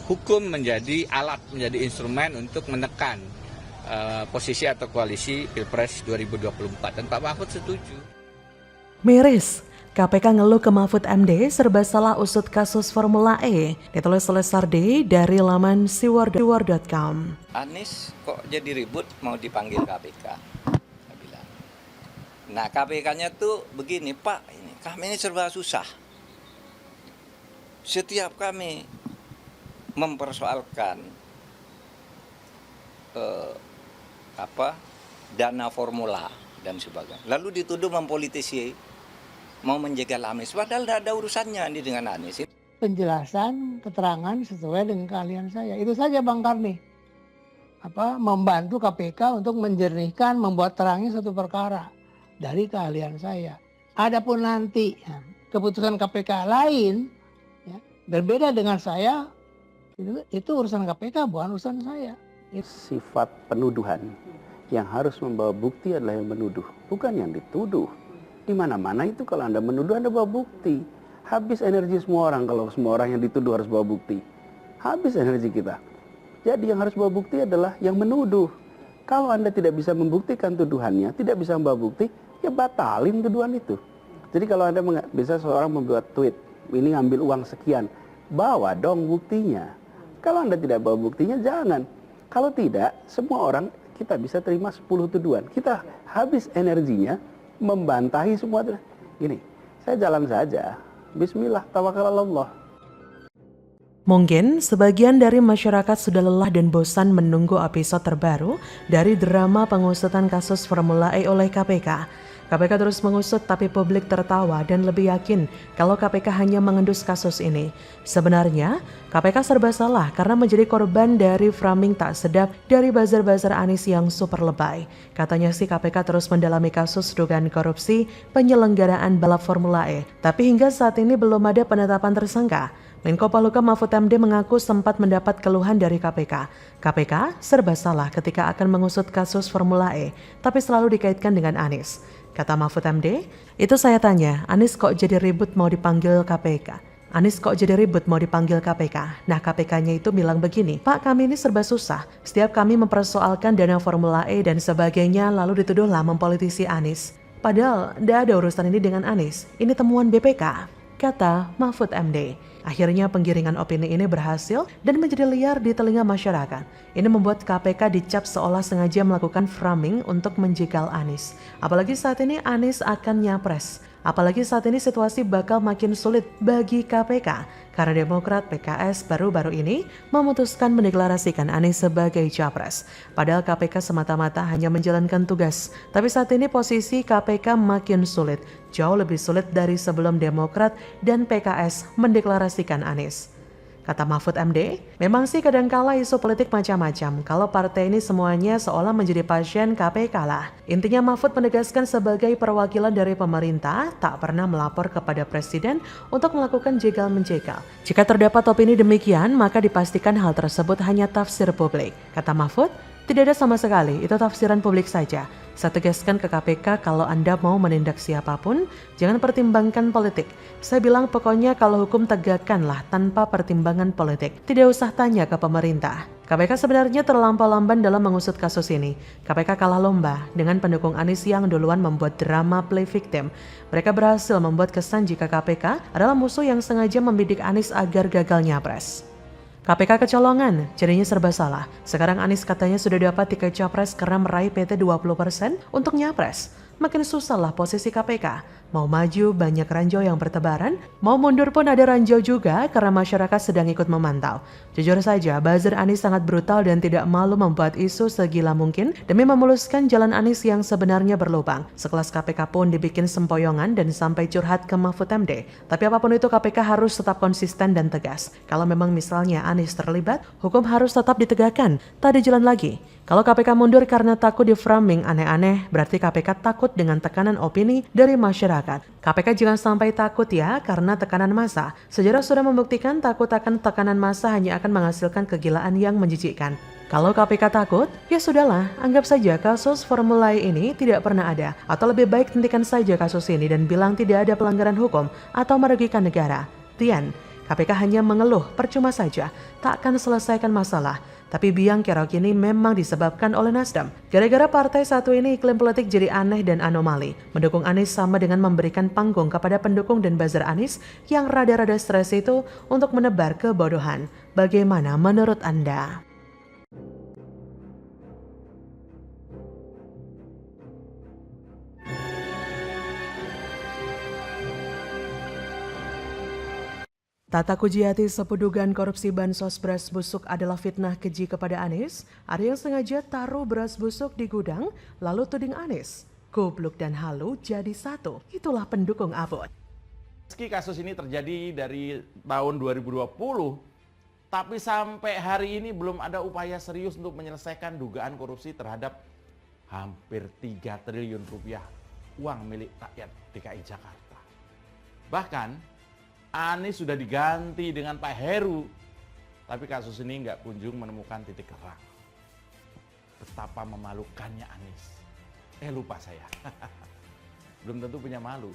hukum menjadi alat, menjadi instrumen untuk menekan posisi atau koalisi Pilpres 2024 dan Pak Mahfud setuju. Miris, KPK ngeluh ke Mahfud MD serba salah usut kasus Formula E. Ditulis oleh Sardi dari laman siwar.com. Anies kok jadi ribut mau dipanggil KPK? Saya bilang. Nah KPK-nya tuh begini, Pak, kami ini serba susah. Setiap kami mempersoalkan dana formula dan sebagainya, lalu dituduh mempolitisi, mau menjegal Anies, padahal tidak ada urusannya ini dengan Anies. Penjelasan, keterangan sesuai dengan keahlian saya. Itu saja Bang Karni. Membantu KPK untuk menjernihkan, membuat terangnya satu perkara dari keahlian saya. Adapun nanti keputusan KPK lain ya, berbeda dengan saya, itu urusan KPK, bukan urusan saya. Sifat penuduhan yang harus membawa bukti adalah yang menuduh, bukan yang dituduh. Di mana-mana itu kalau Anda menuduh, Anda bawa bukti. Habis energi semua orang kalau semua orang yang dituduh harus bawa bukti. Habis energi kita. Jadi yang harus bawa bukti adalah yang menuduh. Kalau Anda tidak bisa membuktikan tuduhannya, tidak bisa membawa bukti, ya batalin tuduhan itu. Jadi kalau Anda bisa seorang membuat tweet, ini ngambil uang sekian, bawa dong buktinya. Kalau Anda tidak bawa buktinya, jangan. Kalau tidak, semua orang kita bisa terima 10 tuduhan. Kita habis energinya membantahi semua. Gini, saya jalan saja. Bismillah, tawakal Allah. Mungkin sebagian dari masyarakat sudah lelah dan bosan menunggu episode terbaru dari drama pengusutan kasus Formula E oleh KPK. KPK terus mengusut tapi publik tertawa dan lebih yakin kalau KPK hanya mengendus kasus ini. Sebenarnya, KPK serba salah karena menjadi korban dari framing tak sedap dari buzzer-buzzer Anies yang super lebay. Katanya sih KPK terus mendalami kasus dugaan korupsi penyelenggaraan balap Formula E. Tapi hingga saat ini belum ada penetapan tersangka. Menko Polhukam Mahfud MD mengaku sempat mendapat keluhan dari KPK. KPK serba salah ketika akan mengusut kasus Formula E, tapi selalu dikaitkan dengan Anies. Kata Mahfud MD, itu saya tanya, Anies kok jadi ribut mau dipanggil KPK? Anies kok jadi ribut mau dipanggil KPK? Nah KPK-nya itu bilang begini, Pak kami ini serba susah. Setiap kami mempersoalkan dana Formula E dan sebagainya lalu dituduhlah mempolitisi Anies. Padahal tidak ada urusan ini dengan Anies, ini temuan BPK. Kata Mahfud MD. Akhirnya penggiringan opini ini berhasil dan menjadi liar di telinga masyarakat. Ini membuat KPK dicap seolah sengaja melakukan framing untuk menjegal Anies. Apalagi saat ini Anies akan nyapres. Apalagi saat ini situasi bakal makin sulit bagi KPK karena Demokrat PKS baru-baru ini memutuskan mendeklarasikan Anies sebagai capres. Padahal KPK semata-mata hanya menjalankan tugas. Tapi saat ini posisi KPK makin sulit, jauh lebih sulit dari sebelum Demokrat dan PKS mendeklarasikan Anies. Kata Mahfud MD, memang sih kadangkala isu politik macam-macam. Kalau partai ini semuanya seolah menjadi pasien KPK lah. Intinya Mahfud menegaskan sebagai perwakilan dari pemerintah tak pernah melapor kepada presiden untuk melakukan jegal-menjegal. Jika terdapat opini demikian, maka dipastikan hal tersebut hanya tafsir publik. Kata Mahfud, tidak ada sama sekali, itu tafsiran publik saja. Saya tegaskan ke KPK kalau Anda mau menindak siapapun, jangan pertimbangkan politik. Saya bilang pokoknya kalau hukum tegakkanlah tanpa pertimbangan politik. Tidak usah tanya ke pemerintah. KPK sebenarnya terlampau lamban dalam mengusut kasus ini. KPK kalah lomba dengan pendukung Anies yang duluan membuat drama play victim. Mereka berhasil membuat kesan jika KPK adalah musuh yang sengaja membidik Anies agar gagal nyapres. KPK kecolongan, jadinya serba salah. Sekarang Anies katanya sudah dapat tiket capres karena meraih PT 20% untuk nyapres. Makin susah lah posisi KPK. Mau maju banyak ranjau yang bertebaran, mau mundur pun ada ranjau juga karena masyarakat sedang ikut memantau. Jujur saja, buzzer Anies sangat brutal dan tidak malu membuat isu segila mungkin demi memuluskan jalan Anies yang sebenarnya berlubang. Sekelas KPK pun dibikin sempoyongan dan sampai curhat ke Mahfud MD. Tapi apapun itu KPK harus tetap konsisten dan tegas. Kalau memang misalnya Anies terlibat, hukum harus tetap ditegakkan. Tak ada jalan lagi. Kalau KPK mundur karena takut di framing aneh-aneh, berarti KPK takut dengan tekanan opini dari masyarakat. KPK jangan sampai takut ya karena tekanan massa. Sejarah sudah membuktikan takut akan tekanan massa hanya akan menghasilkan kegilaan yang menjijikkan. Kalau KPK takut, ya sudahlah, anggap saja kasus Formula E ini tidak pernah ada. Atau lebih baik hentikan saja kasus ini dan bilang tidak ada pelanggaran hukum atau merugikan negara. Tian, KPK hanya mengeluh, percuma saja, tak akan selesaikan masalah. Tapi biang kerok ini memang disebabkan oleh Nasdem. Gara-gara partai satu ini iklim politik jadi aneh dan anomali. Mendukung Anies sama dengan memberikan panggung kepada pendukung dan buzzer Anies yang rada-rada stres itu untuk menebar kebodohan. Bagaimana menurut Anda? Tata Kujiati sebut dugaan korupsi bansos beras busuk adalah fitnah keji kepada Anies. Ada yang sengaja taruh beras busuk di gudang, lalu tuding Anies. Goblok dan halu jadi satu. Itulah pendukung Abot. Meski kasus ini terjadi dari tahun 2020, tapi sampai hari ini belum ada upaya serius untuk menyelesaikan dugaan korupsi terhadap hampir 3 triliun rupiah uang milik rakyat DKI Jakarta. Bahkan Anies sudah diganti dengan Pak Heru, tapi kasus ini nggak kunjung menemukan titik terang. Betapa memalukannya Anies. Lupa saya. Belum tentu punya malu.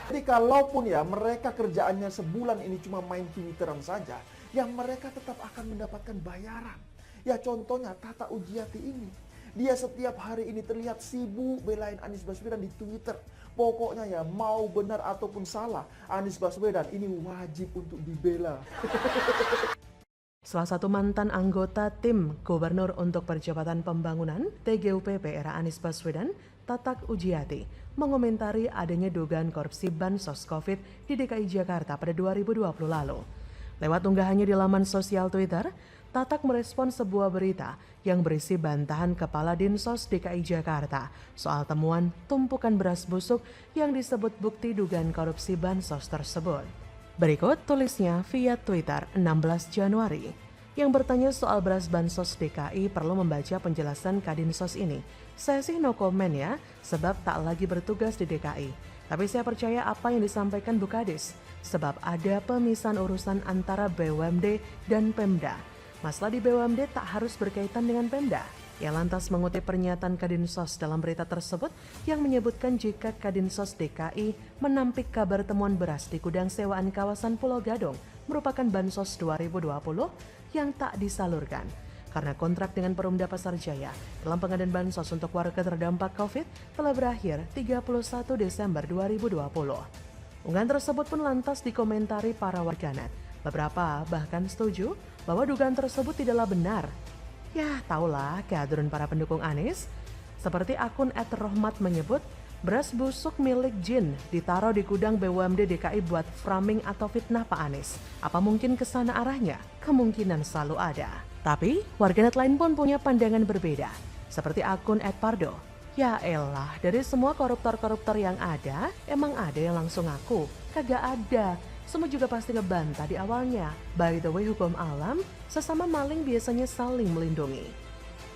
Jadi kalaupun ya mereka kerjaannya sebulan ini cuma main Twitteran saja, ya mereka tetap akan mendapatkan bayaran. Ya contohnya Tata Ujiati ini. Dia setiap hari ini terlihat sibuk belain Anies Baswedan di Twitter. Pokoknya ya mau benar ataupun salah, Anies Baswedan ini wajib untuk dibela. Salah satu mantan anggota tim Gubernur untuk Percepatan Pembangunan TGUPP era Anies Baswedan, Tatak Ujiati, mengomentari adanya dugaan korupsi bansos COVID di DKI Jakarta pada 2020 lalu. Lewat unggahannya di laman sosial Twitter, Tatak merespon sebuah berita yang berisi bantahan Kepala Dinsos DKI Jakarta soal temuan tumpukan beras busuk yang disebut bukti dugaan korupsi bansos tersebut. Berikut tulisnya via Twitter 16 Januari. Yang bertanya soal beras bansos DKI perlu membaca penjelasan Kadinsos ini. Saya sih no comment ya, sebab tak lagi bertugas di DKI. Tapi saya percaya apa yang disampaikan Bu Kadis, sebab ada pemisahan urusan antara BUMD dan Pemda. Masalah di BUMD tak harus berkaitan dengan Pemda. Ia lantas mengutip pernyataan Kadinsos dalam berita tersebut yang menyebutkan jika Kadinsos DKI menampik kabar temuan beras di gudang sewaan kawasan Pulau Gadung merupakan bansos 2020 yang tak disalurkan. Karena kontrak dengan Perumda Pasar Jaya dalam pengadaan bansos untuk warga terdampak COVID telah berakhir 31 Desember 2020. Unggahan tersebut pun lantas dikomentari para warganet. Beberapa bahkan setuju bahwa dugaan tersebut tidaklah benar. Ya, tahulah kehadiran para pendukung Anies. Seperti akun @rohmat menyebut, beras busuk milik Jin ditaruh di gudang BUMD DKI buat framing atau fitnah Pak Anies. Apa mungkin ke sana arahnya? Kemungkinan selalu ada. Tapi, warganet lain pun punya pandangan berbeda. Seperti akun @pardo. Ya elah, dari semua koruptor-koruptor yang ada, emang ada yang langsung ngaku? Kagak ada. Semua juga pasti ngebantah di awalnya. By the way, hukum alam, sesama maling biasanya saling melindungi.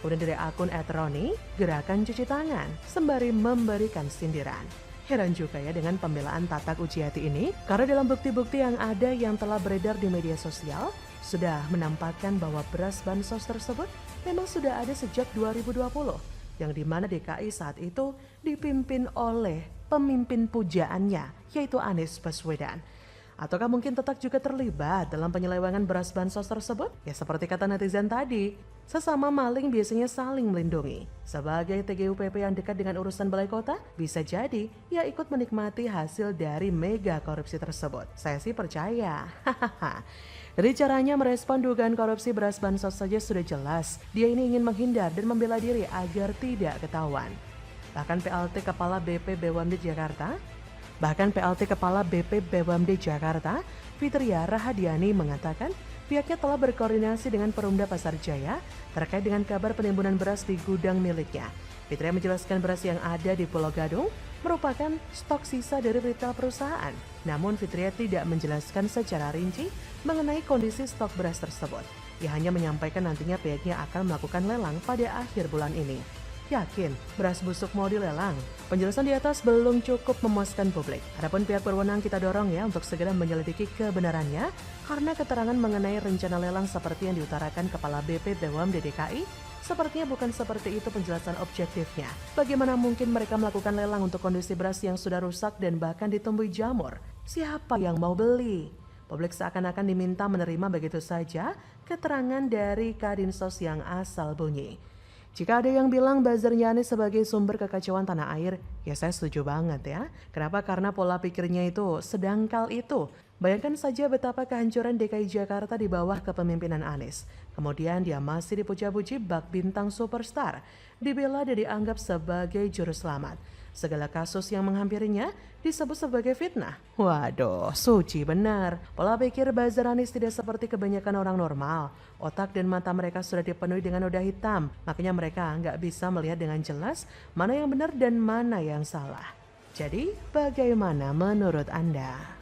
Kemudian dari akun @roni, gerakan cuci tangan, sembari memberikan sindiran. Heran juga ya dengan pembelaan Tatak Ujiati ini, karena dalam bukti-bukti yang ada yang telah beredar di media sosial, sudah menampakkan bahwa beras bansos tersebut memang sudah ada sejak 2020, yang dimana DKI saat itu dipimpin oleh pemimpin pujaannya, yaitu Anies Baswedan. Ataukah mungkin Tatak juga terlibat dalam penyelewengan beras bansos tersebut? Ya seperti kata netizen tadi, sesama maling biasanya saling melindungi. Sebagai TGUPP yang dekat dengan urusan balai kota, bisa jadi ia ikut menikmati hasil dari mega korupsi tersebut. Saya sih percaya. Dari caranya merespon dugaan korupsi beras bansos saja sudah jelas, dia ini ingin menghindar dan membela diri agar tidak ketahuan. Bahkan PLT Kepala BP BUMD Jakarta, Fitria Rahadiani mengatakan pihaknya telah berkoordinasi dengan Perumda Pasar Jaya terkait dengan kabar penimbunan beras di gudang miliknya. Fitria menjelaskan beras yang ada di Pulau Gadung merupakan stok sisa dari retail perusahaan. Namun Fitria tidak menjelaskan secara rinci mengenai kondisi stok beras tersebut. Ia hanya menyampaikan nantinya pihaknya akan melakukan lelang pada akhir bulan ini. Yakin beras busuk mau dilelang? Penjelasan di atas belum cukup memuaskan publik. Adapun pihak berwenang kita dorong ya untuk segera menyelidiki kebenarannya karena keterangan mengenai rencana lelang seperti yang diutarakan Kepala BP BUMD DKI sepertinya bukan seperti itu penjelasan objektifnya. Bagaimana mungkin mereka melakukan lelang untuk kondisi beras yang sudah rusak dan bahkan ditumbuhi jamur? Siapa yang mau beli? Publik seakan-akan diminta menerima begitu saja keterangan dari Kadinsos yang asal bunyi. Jika ada yang bilang buzzernya Anies sebagai sumber kekacauan tanah air, ya saya setuju banget ya. Kenapa? Karena pola pikirnya itu sedangkal itu. Bayangkan saja betapa kehancuran DKI Jakarta di bawah kepemimpinan Anies. Kemudian dia masih dipuja-puji bak bintang superstar, dibela dan dianggap sebagai juru selamat. Segala kasus yang menghampirinya disebut sebagai fitnah. Waduh, suci benar. Pola pikir buzzer Anies tidak seperti kebanyakan orang normal. Otak dan mata mereka sudah dipenuhi dengan noda hitam. Makanya mereka nggak bisa melihat dengan jelas mana yang benar dan mana yang salah. Jadi, bagaimana menurut Anda?